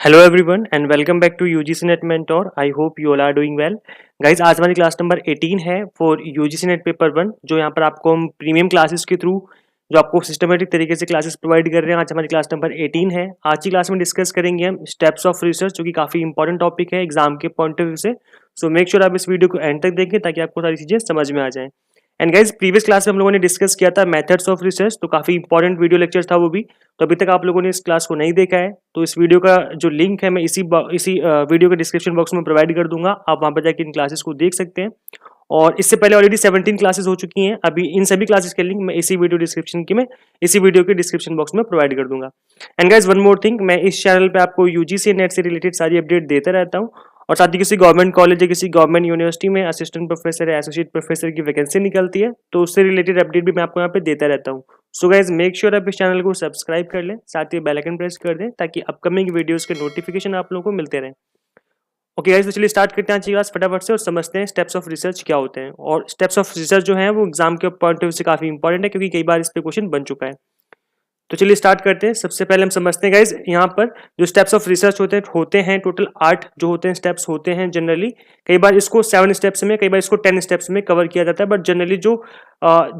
Hello everyone and welcome back to UGC NET mentor. I hope you all are doing well. Guys आज हमारी class number 18 है for UGC net paper 1, जो यहाँ पर आपको हम प्रीमियम क्लासेस के थ्रू जो आपको सिस्टमेटिक तरीके से क्लासेस प्रोवाइड कर रहे हैं। आज हमारी क्लास नंबर 18 है। आज की क्लास में डिस्कस करेंगे हम स्टेप्स ऑफ रिसर्च, जो कि काफ़ी इंपॉर्टेंट टॉपिक है एग्जाम के पॉइंट ऑफ व्यू से। सो मेक श्योर आप इस वीडियो को एंड तक देखें ताकि आपको सारी चीज़ें समझ में आ जाएं। एंड गाइज प्रीवियस क्लास में हम लोगों ने डिस्कस किया था मेथड्स ऑफ रिसर्च, तो काफ़ी इंपॉर्टेंट वीडियो लेक्चर था वो भी। तो अभी तक आप लोगों ने इस क्लास को नहीं देखा है तो इस वीडियो का जो लिंक है मैं इसी वीडियो के डिस्क्रिप्शन बॉक्स में प्रोवाइड कर दूंगा। आप वहाँ पर जाकर इन क्लासेस को देख सकते हैं। और इससे पहले ऑलरेडी 17 क्लासेस हो चुकी हैं। अभी इन सभी क्लासेस के लिंक मैं इसी वीडियो के डिस्क्रिप्शन बॉक्स में प्रोवाइड कर दूंगा। And guys one more thing, मैं इस चैनल पे आपको यूजीसी नेट से रिलेटेड सारी अपडेट देता रहता हूँ। और साथ ही किसी गवर्नमेंट कॉलेज या किसी गवर्नमेंट यूनिवर्सिटी में असिस्टेंट प्रोफेसर या एसोसिएट प्रोफेसर की वैकेंसी निकलती है तो उससे रिलेटेड अपडेट भी मैं आपको यहाँ पे देता रहता हूँ। सो गाइज मेक श्योर आप इस चैनल को सब्सक्राइब कर लें, साथ ही बेल आइकन प्रेस कर दें ताकि अपकमिंग वीडियोस के नोटिफिकेशन आप लोगों को मिलते रहें। ओके गाइस, तो चलिए स्टार्ट करते हैं आज की क्लास फटाफट से और समझते हैं स्टेप्स ऑफ रिसर्च क्या होते हैं। और स्टेप्स ऑफ रिसर्च जो है वो एग्जाम के पॉइंट ऑफ व्यू से काफी इंपॉर्टेंट है क्योंकि कई बार इस पे क्वेश्चन बन चुका है। तो चलिए स्टार्ट करते हैं। सबसे पहले हम समझते हैं गाइज यहाँ पर जो स्टेप्स ऑफ रिसर्च होते हैं टोटल 8 जो होते हैं स्टेप्स होते हैं जनरली। कई बार इसको 7 स्टेप्स में, कई बार इसको 10 स्टेप्स में कवर किया जाता है, बट जनरली जो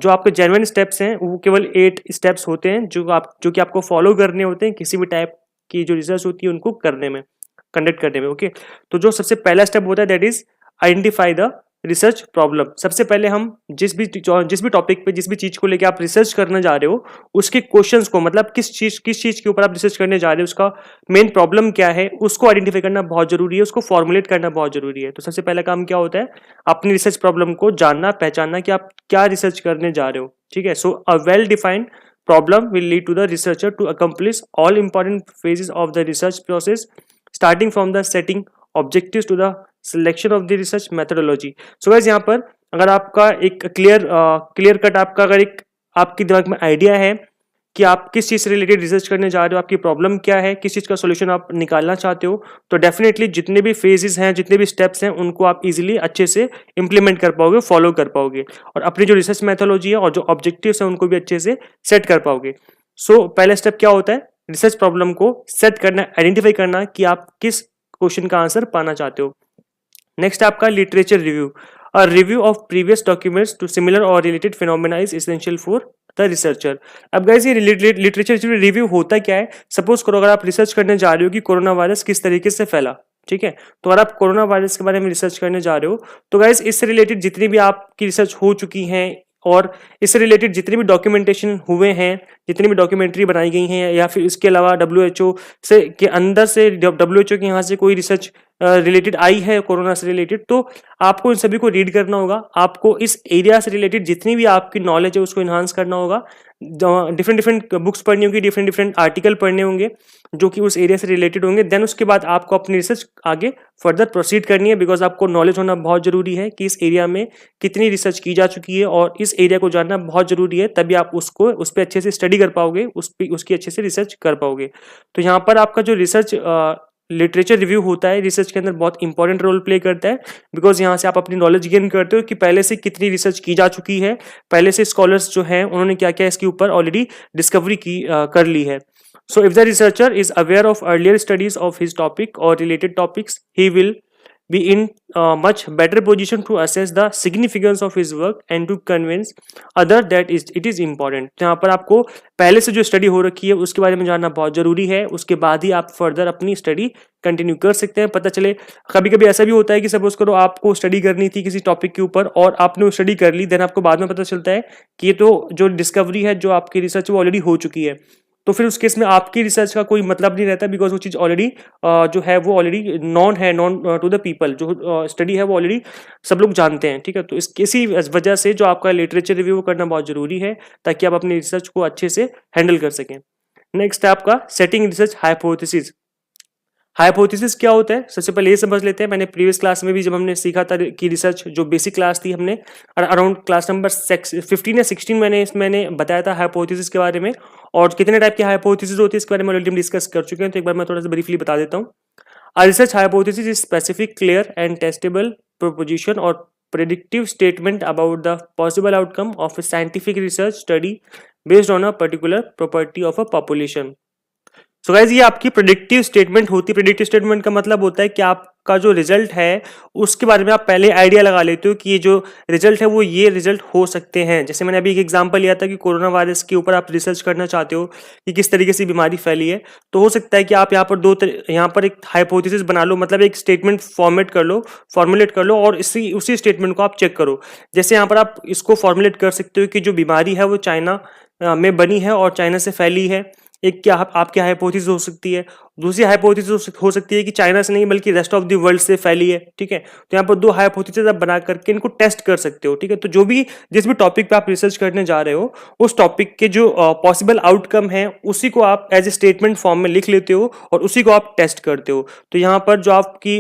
आपके जेन्युइन स्टेप्स हैं वो केवल 8 स्टेप्स होते हैं जो कि आपको फॉलो करने होते हैं किसी भी टाइप की जो रिसर्च होती है उनको कंडक्ट करने में। ओके, तो जो सबसे पहला स्टेप होता है that is identify the research problem. सबसे पहले हम जिस भी टॉपिक पे, जिस भी चीज को लेकर आप रिसर्च करने जा रहे हो उसके क्वेश्चंस को, मतलब किस चीज के ऊपर आप रिसर्च करने जा रहे हो, उसका मेन प्रॉब्लम क्या है उसको आइडेंटिफाई करना बहुत जरूरी है, उसको फॉर्मुलेट करना बहुत जरूरी है। तो सबसे पहला काम क्या होता है, अपनी रिसर्च प्रॉब्लम को जानना, पहचानना कि आप क्या रिसर्च करने जा रहे हो। ठीक है, so a well defined problem will lead to the researcher to accomplish all important phases of the research process, starting from the setting objectives to the selection of the research methodology. So guys, यहाँ पर अगर आपका एक clear cut आपका अगर एक आपके दिमाग में आइडिया है कि आप किस चीज़ से रिलेटेड रिसर्च करने जा रहे हो, आपकी प्रॉब्लम क्या है, किस चीज़ का सोल्यूशन आप निकालना चाहते हो, तो डेफिनेटली जितने भी फेजेस हैं, जितने भी स्टेप्स हैं, उनको आप इजीली अच्छे से इंप्लीमेंट कर पाओगे, फॉलो कर पाओगे और अपनी जो रिसर्च मैथोलॉजी है और जो ऑब्जेक्टिव्स हैं उनको भी अच्छे से सेट कर पाओगे। सो पहला स्टेप क्या होता है, रिसर्च प्रॉब्लम को सेट करना, आइडेंटिफाई करना कि आप किस क्वेश्चन का आंसर पाना चाहते हो। नेक्स्ट आपका literature review. A review of previous documents to similar or related phenomena is essential for the researcher. अब गाइस ये लिटरेचर रिव्यू होता क्या है, सपोज करो अगर आप रिसर्च करने जा रहे हो कि कोरोना वायरस किस तरीके से फैला, ठीक है, तो अगर आप कोरोना वायरस के बारे में रिसर्च करने जा रहे हो तो गाइस इससे रिलेटेड जितनी भी आपकी रिसर्च हो चुकी हैं और इससे रिलेटेड जितने भी डॉक्यूमेंटेशन हुए हैं, जितनी भी डॉक्यूमेंट्री बनाई गई हैं, या फिर इसके अलावा डब्ल्यूएचओ से के अंदर से डब्ल्यूएचओ के यहाँ से कोई रिसर्च रिलेटेड आई है कोरोना से रिलेटेड, तो आपको इन सभी को रीड करना होगा। आपको इस एरिया से रिलेटेड जितनी भी आपकी नॉलेज है उसको इन्हांस करना होगा। डिफरेंट बुक्स पढ़नी होगी, डिफरेंट आर्टिकल पढ़ने होंगे जो कि उस एरिया से रिलेटेड होंगे। देन उसके बाद आपको अपनी रिसर्च आगे फर्दर प्रोसीड करनी है, बिकॉज आपको नॉलेज होना बहुत जरूरी है कि इस एरिया में कितनी रिसर्च की जा चुकी है और इस एरिया को जानना बहुत जरूरी है, तभी आप उस पर अच्छे से स्टडी कर पाओगे, उसकी अच्छे से रिसर्च कर पाओगे। तो यहाँ पर आपका जो रिसर्च लिटरेचर रिव्यू होता है रिसर्च के अंदर बहुत इंपॉर्टेंट रोल प्ले करता है, बिकॉज यहाँ से आप अपनी नॉलेज गेन करते हो कि पहले से कितनी रिसर्च की जा चुकी है, पहले से स्कॉलर्स जो हैं उन्होंने क्या क्या इसके ऊपर ऑलरेडी डिस्कवरी कर ली है। So if the researcher is aware of earlier studies of his topic or related topics, he will be in a much better position to assess the significance of his work and to convince other that it is important. तो यहाँ पर आपको पहले से जो study हो रखी है उसके बारे में जानना बहुत जरूरी है, उसके बाद ही आप फर्दर अपनी स्टडी कंटिन्यू कर सकते हैं। पता चले कभी कभी ऐसा भी होता है कि सपोज करो आपको स्टडी करनी थी किसी टॉपिक के ऊपर और आपने वो स्टडी कर ली, देन आपको बाद में पता चलता है कि ये तो जो डिस्कवरी है, जो आपकी रिसर्च वो ऑलरेडी हो चुकी है, तो फिर उस केस में आपकी रिसर्च का कोई मतलब नहीं रहता, बिकॉज वो चीज़ ऑलरेडी जो है वो already known to the people, जो स्टडी है वो ऑलरेडी सब लोग जानते हैं। ठीक है, तो इसी वजह से जो आपका लिटरेचर रिव्यू करना बहुत जरूरी है ताकि आप अपनी रिसर्च को अच्छे से हैंडल कर सकें। नेक्स्ट है आपका सेटिंग रिसर्च हाइपोथेसिस। हाइपोथेसिस क्या होता है, सबसे पहले ये समझ लेते हैं। मैंने प्रीवियस क्लास में भी जब हमने सीखा था कि रिसर्च जो बेसिक क्लास थी, हमने अराउंड क्लास नंबर 15 या 16 मैंने बताया था हाइपोथेसिस के बारे में, और कितने टाइप की हाइपोथेसिस होती है इसके बारे में ऑलरेडी हम डिस्कस कर चुके हैं। तो एक बार मैं थोड़ा सा ब्रीफली बता देता हूँ। A research hypothesis is specific, clear and testable proposition or predictive statement about the possible outcome of a scientific research study based on a particular property of a population. So guys ये आपकी predictive statement होती है। Predictive statement का मतलब होता है कि आपका जो रिजल्ट है उसके बारे में आप पहले आइडिया लगा लेते हो कि ये जो रिजल्ट है वो ये रिजल्ट हो सकते हैं। जैसे मैंने अभी एक एग्जांपल लिया था कि कोरोना वायरस के ऊपर आप रिसर्च करना चाहते हो कि किस तरीके से बीमारी फैली है, तो हो सकता है कि आप यहाँ पर यहाँ पर एक हाइपोथेसिस बना लो, मतलब एक स्टेटमेंट फॉर्मुलेट कर लो और उसी स्टेटमेंट को आप चेक करो। जैसे यहाँ पर आप इसको फॉर्मुलेट कर सकते हो कि जो बीमारी है वो चाइना में बनी है और चाइना से फैली है। एक क्या आपकी हाइपोथेसिस हो सकती है। दूसरी हाइपोथेसिस हो सकती है कि चाइना से नहीं बल्कि रेस्ट ऑफ द वर्ल्ड से फैली है। ठीक है, तो यहाँ पर दो हाइपोथेसिस आप बना करके इनको टेस्ट कर सकते हो। ठीक है, तो जिस भी टॉपिक पे आप रिसर्च करने जा रहे हो उस टॉपिक के जो पॉसिबल आउटकम है उसी को आप एज ए स्टेटमेंट फॉर्म में लिख लेते हो और उसी को आप टेस्ट करते हो। तो यहाँ पर जो आपकी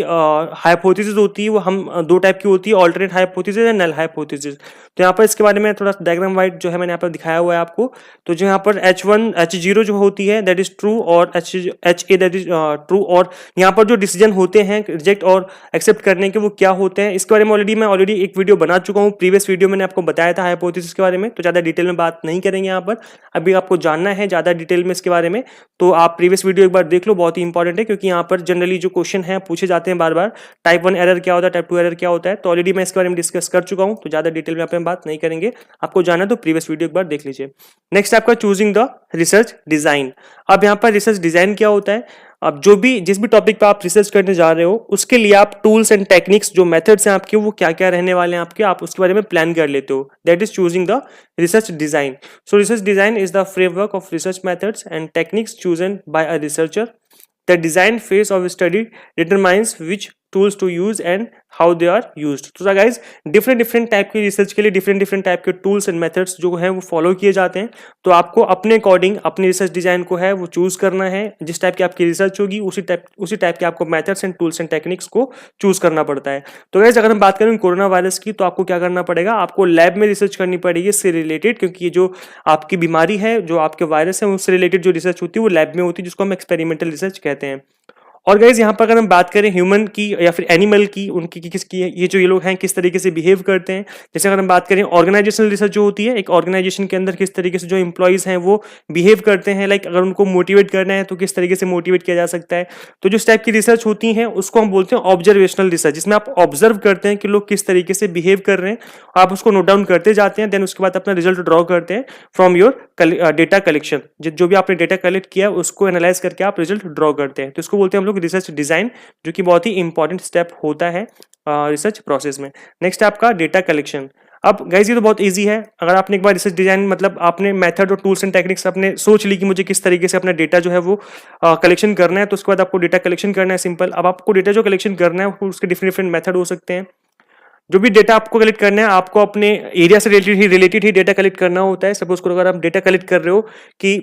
हाइपोथेसिस होती है वो हम दो टाइप की होती है, alternate hypothesis and null hypothesis. तो यहाँ पर इसके बारे में थोड़ा डायग्राम वाइज जो है मैंने यहाँ पर दिखाया हुआ है आपको। तो जो यहाँ पर H0 जो होती है दैट इज ट्रू और HA दैट इज ट्रू, और यहाँ पर जो डिसीजन होते हैं रिजेक्ट और एक्सेप्ट करने के वो क्या होते हैं इसके बारे में ऑलरेडी एक वीडियो बना चुका हूँ। प्रीवियस वीडियो मैंने आपको बताया था हाइपोथेसिस के बारे में, तो ज़्यादा डिटेल में बात नहीं करेंगे यहाँ पर। अभी आपको जानना है ज़्यादा डिटेल में इसके बारे में तो आप प्रीवियस वीडियो एक बार देख लो, बहुत ही इंपॉर्टेंट है क्योंकि यहाँ पर जनरली जो क्वेश्चन है पूछे जाते हैं बार बार, टाइप 1 एरर क्या होता है, टाइप 2 एरर क्या होता है, तो ऑलरेडी मैं इसके बारे में डिस्कस कर चुका हूँ, तो ज़्यादा डिटेल में यहाँ पे हम बात नहीं करेंगे। आपको जाना तो प्रीवियस वीडियो एक बार देख लीजिए। नेक्स्ट आपका चूजिंग द रिसर्च डिजाइन। अब यहाँ पर रिसर्च डिजाइन क्या होता है, अब जिस भी टॉपिक पे आप रिसर्च करने जा रहे हो उसके लिए आप टूल्स एंड टेक्निक्स जो मेथड्स हैं आपके वो क्या क्या रहने वाले हैं आपके, आप उसके बारे में प्लान कर लेते हो। That is choosing the research design. So research design is the framework of research methods and techniques chosen by a researcher. The design phase of study determines which tools to use and how they are used. तो guys different type की research के लिए different type के tools and methods जो हैं वो follow किए जाते हैं। तो आपको अपने अकॉर्डिंग अपनी रिसर्च डिजाइन को है वो चूज करना है। जिस टाइप की आपकी रिसर्च होगी उसी टाइप के आपको methods and tools and techniques को चूज करना पड़ता है। तो गाइस अगर हम बात करें कोरोना वायरस की तो आपको क्या करना पड़ेगा, आपको लैब में रिसर्च करनी पड़ेगी इससे रिलेटेड, क्योंकि ये जो आपकी बीमारी है जो आपके वायरस है उससे रिलेटेड जो रिसर्च होती है वो लैब में होती है जिसको हम एक्सपेरिमेंटल रिसर्च कहते हैं। और गाइज यहाँ पर अगर हम बात करें ह्यूमन की या फिर एनिमल की, उनकी किसकी ये जो ये लोग हैं किस तरीके से बिहेव करते हैं, जैसे अगर हम बात करें ऑर्गेनाइजेशनल रिसर्च जो होती है, एक ऑर्गेनाइजेशन के अंदर किस तरीके से जो एम्प्लॉइज हैं वो बिहेव करते हैं, लाइक अगर उनको मोटिवेट करना है तो किस तरीके से मोटिवेट किया जा सकता है। तो जो टाइप की रिसर्च होती है उसको हम बोलते हैं ऑब्जर्वेशनल रिसर्च, जिसमें आप ऑब्जर्व करते हैं कि लोग किस तरीके से बिहेव कर रहे हैं, आप उसको नोट डाउन करते जाते हैं, देन उसके बाद अपना रिजल्ट ड्रॉ करते हैं फ्रॉम योर डेटा कलेक्शन। जो भी आपने डेटा कलेक्ट किया उसको एनालाइज करके आप रिजल्ट ड्रॉ करते हैं, तो इसको बोलते हैं हम लोग रिसर्च डिजाइन, जो कि बहुत ही इंपॉर्टेंट स्टेप होता है रिसर्च प्रोसेस में। नेक्स्ट आपका डेटा कलेक्शन। अब गाइस ये तो बहुत इजी है, अगर आपने एक बार रिसर्च डिजाइन मतलब आपने मेथड और टूल्स एंड टेक्निक्स आपने सोच ली कि मुझे किस तरीके से अपना डेटा जो है वो कलेक्शन करना है, तो उसके बाद आपको डेटा कलेक्शन करना है सिंपल। अब आपको डेटा जो कलेक्शन करना है उसके डिफरेंट मेथड हो सकते हैं। जो भी डेटा आपको कलेक्ट करना है आपको अपने एरिया से रिलेटेड ही डेटा कलेक्ट करना होता है। सपोज करो अगर आप डेटा कलेक्ट कर रहे हो कि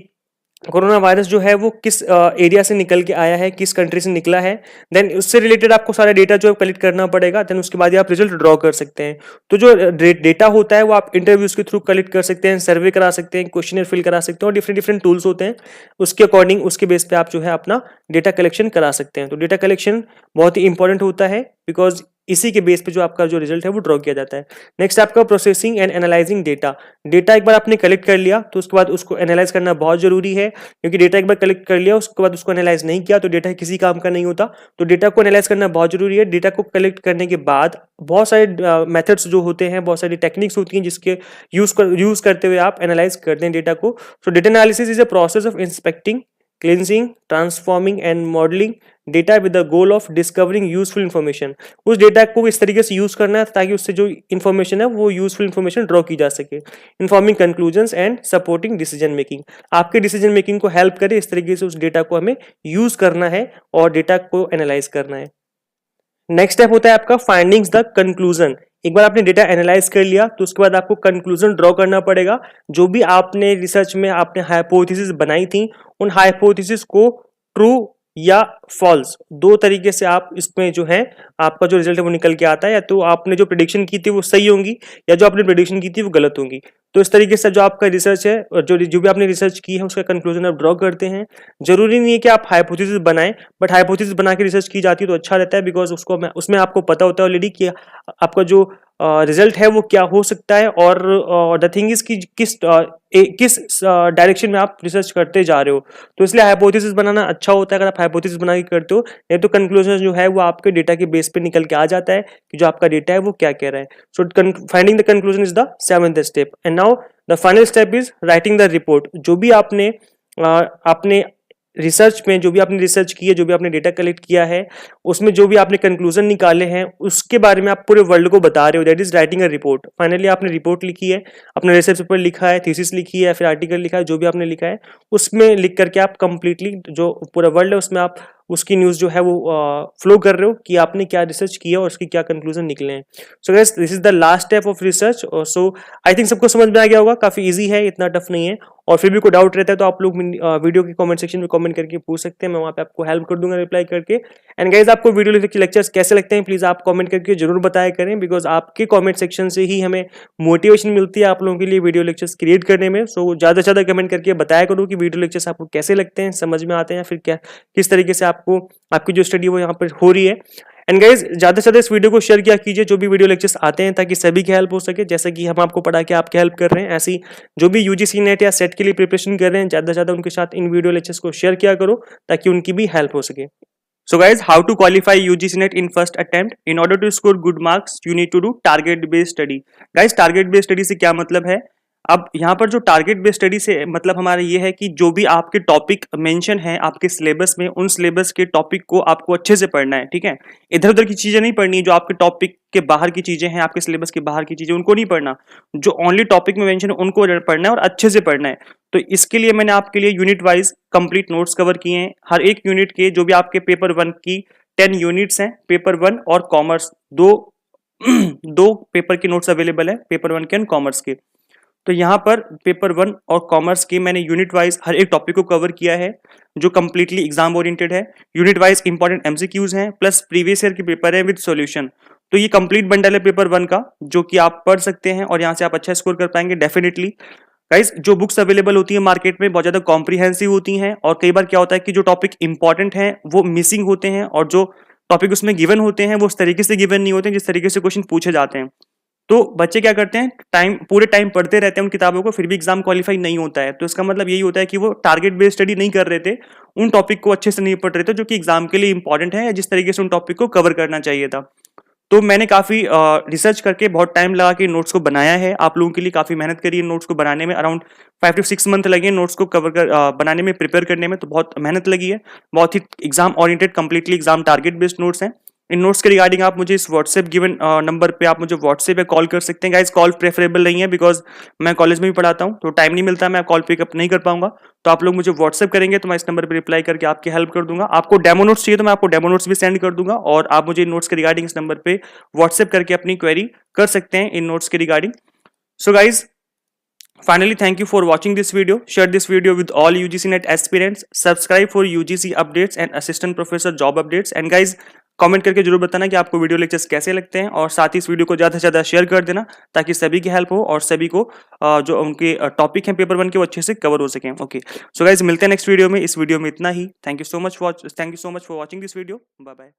कोरोना वायरस जो है वो किस एरिया से निकल के आया है, किस कंट्री से निकला है, देन उससे रिलेटेड आपको सारा डेटा जो है कलेक्ट करना पड़ेगा, देन उसके बाद ही आप रिजल्ट ड्रॉ कर सकते हैं। तो जो डेटा होता है वो आप इंटरव्यूज के थ्रू कलेक्ट कर सकते हैं, सर्वे करा सकते हैं, क्वेश्चनर फिल करा सकते हैं, और डिफरेंट टूल्स होते हैं उसके अकॉर्डिंग उसके बेस पे आप जो है अपना डेटा कलेक्शन करा सकते हैं। तो डेटा कलेक्शन बहुत ही इंपॉर्टेंट होता है बिकॉज इसी के बेस पे जो आपका जो रिजल्ट है वो ड्रॉ किया जाता है। नेक्स्ट आपका processing and analysing data. Data एक बार आपने कलेक्ट कर लिया तो उसके बाद उसको एनालाइज करना बहुत जरूरी है, क्योंकि डेटा एक बार कलेक्ट कर लिया उसके बाद उसको एनालाइज नहीं किया तो डेटा किसी काम का नहीं होता। तो डेटा को एनालाइज करना बहुत जरूरी है। डेटा को कलेक्ट करने के बाद बहुत सारे मेथड्स जो होते हैं, बहुत सारी टेक्निक्स होती हैं जिसके यूज करते हुए आप एनालाइज करते हैं डेटा को। सो data analysis is a process of inspecting, cleansing, transforming and modeling data with the goal of discovering useful information। उस डेटा को इस तरीके से यूज करना है ताकि उससे जो इन्फॉर्मेशन है वो यूजफुल इन्फॉर्मेशन ड्रॉ की जा सके। Informing conclusions and supporting decision making, आपके डिसीजन मेकिंग को हेल्प करे, इस तरीके से उस डेटा को हमें यूज करना है और डेटा को एनालाइज करना है। नेक्स्ट स्टेप होता है आपका फाइंडिंग्स द कंक्लूजन। एक बार आपने डेटा एनालाइज कर लिया तो उसके बाद आपको कंक्लूजन ड्रॉ करना पड़ेगा। जो भी आपने रिसर्च में आपने हाइपोथेसिस बनाई थी उन हाइपोथेसिस को ट्रू या फॉल्स दो तरीके से आप इसमें जो है आपका जो रिजल्ट है वो निकल के आता है, या तो आपने जो प्रेडिक्शन की थी वो सही होंगी या जो आपने प्रेडिक्शन की थी वो गलत होंगी। तो इस तरीके से जो आपका रिसर्च है और जो भी आपने रिसर्च की है उसका कंक्लूजन आप ड्रॉ करते हैं। जरूरी नहीं है कि आप हाइपोथेसिस बनाएं, बट हाइपोथेसिस बना के रिसर्च की जाती है तो अच्छा रहता है बिकॉज उसमें आपको पता होता है ऑलरेडी कि आपका जो रिजल्ट है वो क्या हो सकता है, और द थिंग इज कि किस डायरेक्शन में आप रिसर्च करते जा रहे हो। तो इसलिए हाइपोथेसिस बनाना अच्छा होता है अगर आप हाइपोथेसिस बना के करते हो, नहीं तो कंक्लूजन जो है वो आपके डेटा के बेस पे निकल के आ जाता है कि जो आपका डेटा है वो क्या कह रहा है। So finding the conclusion is the 7th step. And now the final step is writing the report. जो भी आपने रिसर्च में जो भी आपने रिसर्च की है, जो भी आपने डेटा कलेक्ट किया है, उसमें जो भी आपने कंक्लूजन निकाले हैं उसके बारे में आप पूरे वर्ल्ड को बता रहे हो, that is writing a report. Finally आपने रिपोर्ट लिखी है, अपना रिसर्च पेपर लिखा है, थीसिस लिखी है, फिर आर्टिकल लिखा है, जो भी आपने लिखा है उसमें लिख करके आप कंप्लीटली जो पूरा वर्ल्ड है उसमें आप उसकी न्यूज़ जो है वो फ्लो कर रहे हो कि आपने क्या रिसर्च किया और उसके क्या कंक्लूजन निकले हैं। So guys this is the last step of research. So I think सबको समझ में आ गया होगा, काफी इजी है, इतना टफ नहीं है। और फिर भी कोई डाउट रहता है तो आप लोग वीडियो के कमेंट सेक्शन में कमेंट करके पूछ सकते हैं, मैं वहाँ पे आपको हेल्प कर दूंगा रिप्लाई करके। एंड गाइज आपको वीडियो लेक्चर्स कैसे लगते हैं प्लीज आप कमेंट करके जरूर बताया करें, बिकॉज आपके कमेंट सेक्शन से ही हमें मोटिवेशन मिलती है आप लोगों के लिए वीडियो लेक्चर्स क्रिएट करने में। सो ज्यादा से ज्यादा कमेंट करके बताया करो कि वीडियो लेक्चर्स आपको कैसे लगते हैं, समझ में आते हैं, फिर क्या किस तरीके से आपको आपकी जो स्टडी वो यहाँ पर हो रही है। एंड गाइज ज्यादा से ज्यादा इस वीडियो को शेयर किया कीजिए जो भी वीडियो लेक्चर्स आते हैं, ताकि सभी की हेल्प हो सके। जैसे कि हम आपको पढ़ा के आपकी हेल्प कर रहे हैं, ऐसी जो भी यूजीसी नेट या सेट के लिए प्रिपरेशन कर रहे हैं, ज्यादा से ज्यादा उनके साथ इन वीडियो लेक्चर्स को शेयर किया करो ताकि उनकी भी हेल्प हो सके। So guys, how to qualify UGC NET in first attempt? In order to score good marks, you need to do target based study. Guys, target based study से क्या मतलब है? अब यहाँ पर जो टारगेट बेस्ड स्टडी से मतलब हमारा ये है कि जो भी आपके टॉपिक मेंशन है आपके सिलेबस में, उन सिलेबस के टॉपिक को आपको अच्छे से पढ़ना है, ठीक है। इधर उधर की चीजें नहीं पढ़नी, जो आपके टॉपिक के बाहर की चीजें हैं, आपके सिलेबस के बाहर की चीजें उनको नहीं पढ़ना, जो ओनली टॉपिक में मेंशन है उनको पढ़ना है और अच्छे से पढ़ना है। तो इसके लिए मैंने आपके लिए unit wise complete notes cover किए हैं। हर एक यूनिट के जो भी आपके पेपर 1 की 10 यूनिट्स हैं, पेपर 1 और कॉमर्स दो दो पेपर के नोट्स अवेलेबल है, पेपर 1 के और कॉमर्स के। तो यहाँ पर पेपर 1 और कॉमर्स के मैंने यूनिट वाइज हर एक टॉपिक को कवर किया है जो कंप्लीटली एग्जाम ओरिएंटेड है। यूनिट वाइज इंपॉर्टेंट एमसीक्यूज हैं प्लस प्रीवियस ईयर के पेपर है विद सॉल्यूशन। तो ये कंप्लीट बंडल है पेपर 1 का, जो कि आप पढ़ सकते हैं और यहाँ से आप अच्छा स्कोर कर पाएंगे डेफिनेटली। गाइस जो बुक्स अवेलेबल होती है मार्केट में बहुत ज्यादा कॉम्प्रिहेंसिव होती हैं, और कई बार क्या होता है कि जो टॉपिक इंपॉर्टेंट हैं वो मिसिंग होते हैं, और जो टॉपिक उसमें गिवन होते हैं वो उस तरीके से गिवन नहीं होते हैं जिस तरीके से क्वेश्चन पूछे जाते हैं। तो बच्चे क्या करते हैं, पूरे टाइम पढ़ते रहते हैं उन किताबों को, फिर भी एग्जाम क्वालिफाई नहीं होता है। तो इसका मतलब यही होता है कि वो टारगेट बेस्ड स्टडी नहीं कर रहे थे, उन टॉपिक को अच्छे से नहीं पढ़ रहे थे जो कि एग्जाम के लिए इंपॉर्टेंट है, या जिस तरीके से उन टॉपिक को कवर करना चाहिए था। तो मैंने काफी रिसर्च करके बहुत टाइम लगा के नोट्स को बनाया है, आप लोगों के लिए काफी मेहनत करी है नोट्स को बनाने में। अराउंड 5 to 6 मंथ लगे नोट्स को कवर कर बनाने में, प्रिपेयर करने में, तो बहुत मेहनत लगी है। बहुत ही exam oriented completely exam target based notes हैं। इन नोट्स के रिगार्डिंग आप मुझे इस व्हाट्सएप गिवन नंबर पे आप मुझे व्हाट्सएप पे कॉल कर सकते हैं। गाइस कॉल प्रेफरेबल नहीं है बिकॉज मैं कॉलेज में भी पढ़ाता हूँ, तो टाइम नहीं मिलता, मैं कॉल पिकअप नहीं कर पाऊंगा। तो आप लोग मुझे व्हाट्सएप करेंगे तो मैं इस नंबर पे रिप्लाई करके आपकी हेल्प कर दूंगा। आपको डेमो नोट्स चाहिए तो मैं आपको डेमो नोट्स भी सेंड कर दूंगा, और आप मुझे इन नोट्स के रिगार्डिंग इस नंबर पे व्हाट्सएप करके अपनी क्वेरी कर सकते हैं इन नोट्स के regarding. So guys finally, thank you for watching this video. Share this video with all UGC NET aspirants. Subscribe for UGC updates and assistant professor job updates. And guys, comment करके जरूर बताना कि आपको video lectures कैसे लगते हैं, और साथ ही इस वीडियो को ज़्यादा से ज़्यादा शेयर कर देना ताकि सभी की हेल्प हो और सभी को जो उनके टॉपिक हैं पेपर 1 के वो अच्छे से कवर हो सकें। ओके, सो गाइज मिलते हैं नेक्स्ट वीडियो में। इस वीडियो में इतना ही। Thank you so much for watching this video. Bye bye.